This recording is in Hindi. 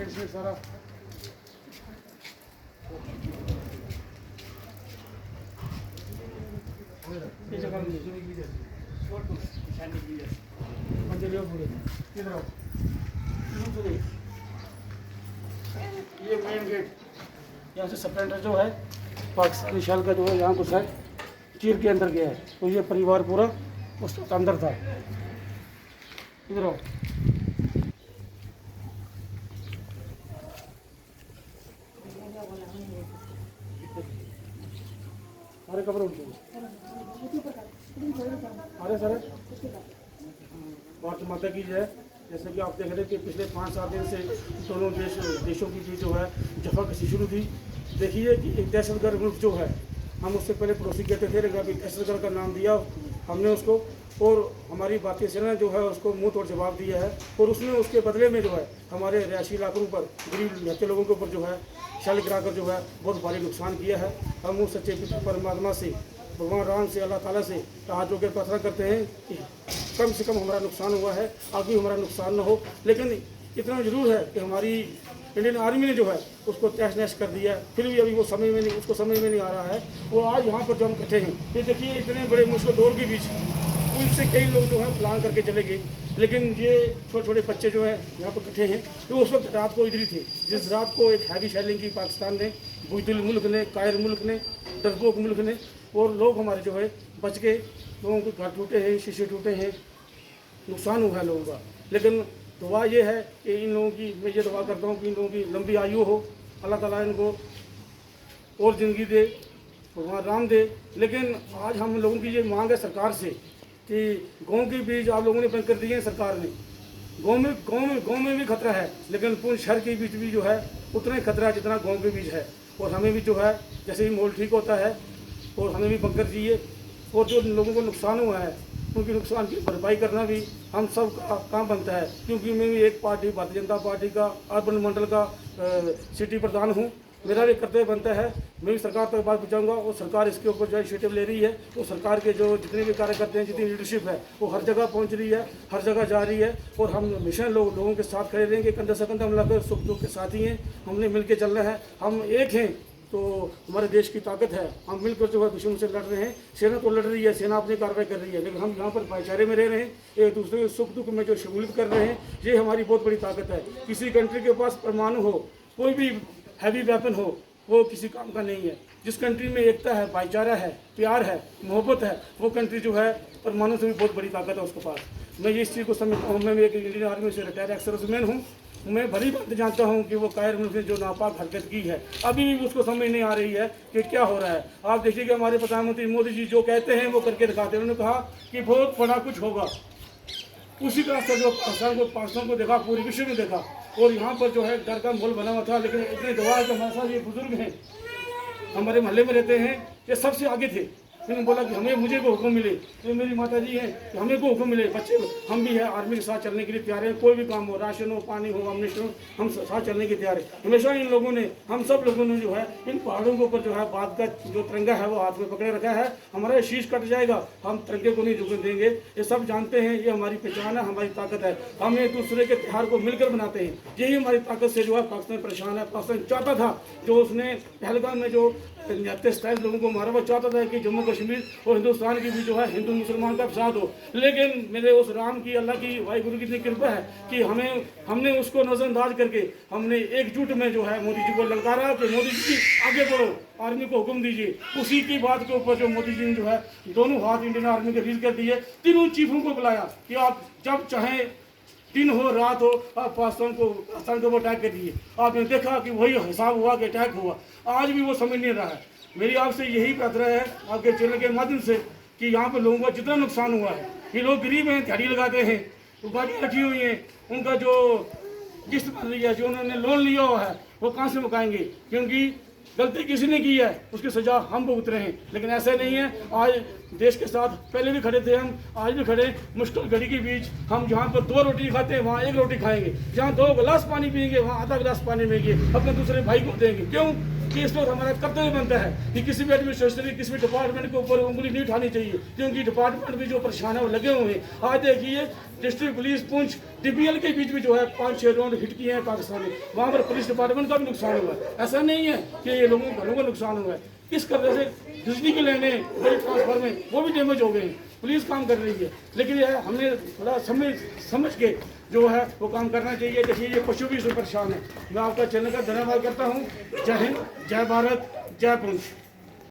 से सारा ये जगह पूरे इधर आओ। ये मेन गेट यहाँ से स्प्लेंडर जो है पाकिस्तानी शैल का जो है यहाँ कुछ है चीर के अंदर गया है, तो ये परिवार पूरा उस अंदर था। इधर आओ। अरे कपड़े उठ अरे सर भारत माता की जय। जैसे कि आप देख रहे हैं कि पिछले 5-7 दिन से दोनों देशों की भी जो है जफा कसी शुरू थी। देखिए कि एक दहशतगर्द मुल्क जो है, हम उससे पहले पड़ोसी कहते थे, लेकिन अभी दहशतगर्द का नाम दिया हमने उसको, और हमारी भारतीय सेना ने जो है उसको मुंह तोड़ जवाब दिया है। और उसने उसके बदले में जो है हमारे रिहायशी इलाकों पर गरीब निहत्थे लोगों के ऊपर जो है शैल गिराकर जो है बहुत भारी नुकसान किया है। हम उस सच्चे पिता परमात्मा से, भगवान राम से, अल्लाह ताला से हाथ जोड़ के प्रार्थना करते हैं कि कम से कम हमारा नुकसान हुआ है, आगे हमारा नुकसान न हो। लेकिन इतना जरूर है कि हमारी इंडियन आर्मी ने जो है उसको तहस नहस कर दिया है, फिर भी अभी वो उसको समझ में नहीं आ रहा है। वो आज यहाँ पर जो हम इकट्ठे हैं, ये देखिए इतने बड़े मुश्किल दौर के बीच उनसे कई लोग जो है प्लान करके चले गए, लेकिन ये छोटे छोटे बच्चे जो है यहाँ पर इकट्ठे हैं। तो उस वक्त रात को इधर ही थे जिस रात को एक हैवी शेलिंग की पाकिस्तान ने, बुज़दिल मुल्क ने, कायर मुल्क ने, डरपोक मुल्क ने, और लोग हमारे जो है बच के, लोगों के घर टूटे हैं, शीशे टूटे हैं, नुकसान हुआ है लोगों का। लेकिन दुआ ये है कि इन लोगों की, मैं ये दुआ करता हूँ कि इन लोगों की लंबी आयु हो, अल्लाह ताला इनको और ज़िंदगी दे, भगवान राम दे। लेकिन आज हम लोगों की ये मांग है सरकार से कि गांव के बीच आप लोगों ने बंद कर दिए हैं सरकार ने। गांव में भी खतरा है, लेकिन पूर्ण शहर के बीच भी जो है उतना ही खतरा है जितना गांव के बीच है। और हमें भी जो है जैसे ही माहौल ठीक होता है और हमें भी बंकर चाहिए, और जो लोगों को नुकसान हुआ है उनकी नुकसान की भरपाई करना भी हम सब का काम बनता है। क्योंकि मैं भी एक पार्टी, भारतीय जनता पार्टी का अर्बन मंडल का सिटी प्रधान हूँ, मेरा भी कर्तव्य बनता है, मैं भी सरकार तक बात पहुँचाऊँगा। और सरकार इसके ऊपर जो इनिशिएटिव ले रही है, तो सरकार के जो जितने भी कार्यकर्ते हैं, जितनी लीडरशिप है, वो हर जगह पहुँच रही है, हर जगह जा रही है। और हम हमेशा लोगों के साथ खड़े रहेंगे, कंधे से कंधा मिलाकर, सुख दुख के साथ ही हैं, हमने मिल के चलना है। हम एक हैं तो हमारे देश की ताकत है, हम मिलकर जो है दुश्मन से लड़ रहे हैं। सेना तो लड़ रही है, सेना अपनी कार्रवाई कर रही है, लेकिन हम यहाँ पर भाईचारे में रह रहे हैं, एक दूसरे के सुख दुख में जो शमूलियत कर रहे हैं, ये हमारी बहुत बड़ी ताकत है। किसी कंट्री के पास परमाणु हो, कोई भी हैवी वेपन हो, वो किसी काम का नहीं है। जिस कंट्री में एकता है, भाईचारा है, प्यार है, मोहब्बत है, वो कंट्री जो है परमाणु से भी बहुत बड़ी ताकत है उसके पास। मैं इस चीज़ को समझता हूँ। मैं एक इंडियन आर्मी से रिटायर्ड एक्स सर्विसमैन हूँ। मैं भली बात जानता हूँ कि वो कायर मुल्क ने जो नापाक हरकत की है, अभी भी उसको समझ नहीं आ रही है कि क्या हो रहा है। आप देखिए कि हमारे प्रधानमंत्री मोदी जी जो कहते हैं वो करके दिखाते हैं। उन्होंने कहा कि बहुत बड़ा कुछ होगा, उसी तरह से जो पाकिस्तान को देखा, पूरे विश्व में देखा, और यहाँ पर जो है डर का माहौल बना हुआ था। लेकिन इतने दुआ है कि हमारे साथ ये बुजुर्ग हैं, हमारे मोहल्ले में रहते हैं, ये सबसे आगे थे। उन्होंने बोला कि मुझे को हुक्म मिले, तो मेरी माता जी हैं कि हमें को हुक्म मिले, बच्चे हम भी है आर्मी के साथ चलने के लिए तैयार हैं। कोई भी काम हो, राशन हो, पानी हो, अम्निशन हो, हम साथ चलने के तैयार है। हमेशा इन लोगों ने, हम सब लोगों ने जो है इन पहाड़ों के ऊपर जो है बात का जो तिरंगा है वो हाथ में पकड़े रखा है। हमारा शीश कट जाएगा, हम तिरंगे को नहीं झुकने देंगे। ये सब जानते हैं, ये हमारी पहचान है, हमारी ताकत है। हम एक दूसरे के त्यौहार को मिलकर मनाते हैं, यही हमारी ताकत से जो है पाकिस्तान परेशान है। पाकिस्तान चाहता था, जो उसने पहलगाम में जो 27 लोगों को मारा, वो चाहता था कि जम्मू कश्मीर और हिंदुस्तान की भी जो है हिंदू मुसलमान का फसाद हो। लेकिन मेरे उस राम की, अल्लाह की, वाहिगुरु की इतनी कृपा है कि हमने उसको नजरअंदाज करके हमने एकजुट में जो है मोदी जी को ललकारा कि मोदी जी आगे बढ़ो, आर्मी को हुक्म दीजिए। उसी की बात के ऊपर जो मोदी जी ने जो है दोनों हाथ इंडियन आर्मी के रिलीज कर दिए। तीनों चीफों को बुलाया कि आप जब चाहें, दिन हो रात हो, आप पाकिस्तान को अटैक कर दिए। आपने देखा कि वही हिसाब हुआ कि अटैक हुआ। आज भी वो समझ नहीं रहा है। मेरी आपसे यही प्रार्थना है आपके चैनल के माध्यम से कि यहाँ पर लोगों का जितना नुकसान हुआ है, ये लोग गरीब हैं, दिहाड़ी लगाते हैं, तो गाड़ी रखी हुई है, उनका जो किस्त बन रही है, जो उन्होंने लोन लिया हुआ है, वो कहाँ से मुकाएंगे? क्योंकि गलती किसी ने की है, उसकी सजा हम भुगत रहे हैं। लेकिन ऐसा नहीं है। आज देश के साथ पहले भी खड़े थे हम, आज भी खड़े। मुश्किल घड़ी के बीच हम जहाँ पर 2 रोटी खाते हैं वहाँ 1 रोटी खाएंगे, जहाँ 2 गिलास पानी पिएंगे वहाँ आधा गिलास पानी पिएंगे, अपने दूसरे भाई को देंगे। क्यों? कि इस पर हमारा कर्तव्य बनता है कि किसी भी एडमिनिस्ट्रेशन किसी भी डिपार्टमेंट के ऊपर उंगली नहीं उठानी चाहिए, क्योंकि डिपार्टमेंट भी जो परेशान है वो लगे हुए हैं। आज देखिए डिस्ट्रिक्ट पुलिस पुंछ टीपीएल के बीच में जो है 5-6 राउंड हिट किए हैं पाकिस्तान में, वहाँ पर पुलिस डिपार्टमेंट का भी नुकसान हुआ है। ऐसा नहीं है कि ये लोगों के घरों का नुकसान हुआ है, इस तरह से बिजली की लाइनें बड़ी ट्रांसफार्मर वो भी डैमेज हो गए हैं। पुलिस काम कर रही है, लेकिन यह हमें थोड़ा समझ के जो है वो काम करना चाहिए। देखिए ये पशु भी इसमें परेशान है। मैं आपका चैनल का धन्यवाद करता हूँ। जय हिंद, जय भारत, जय पुंछ।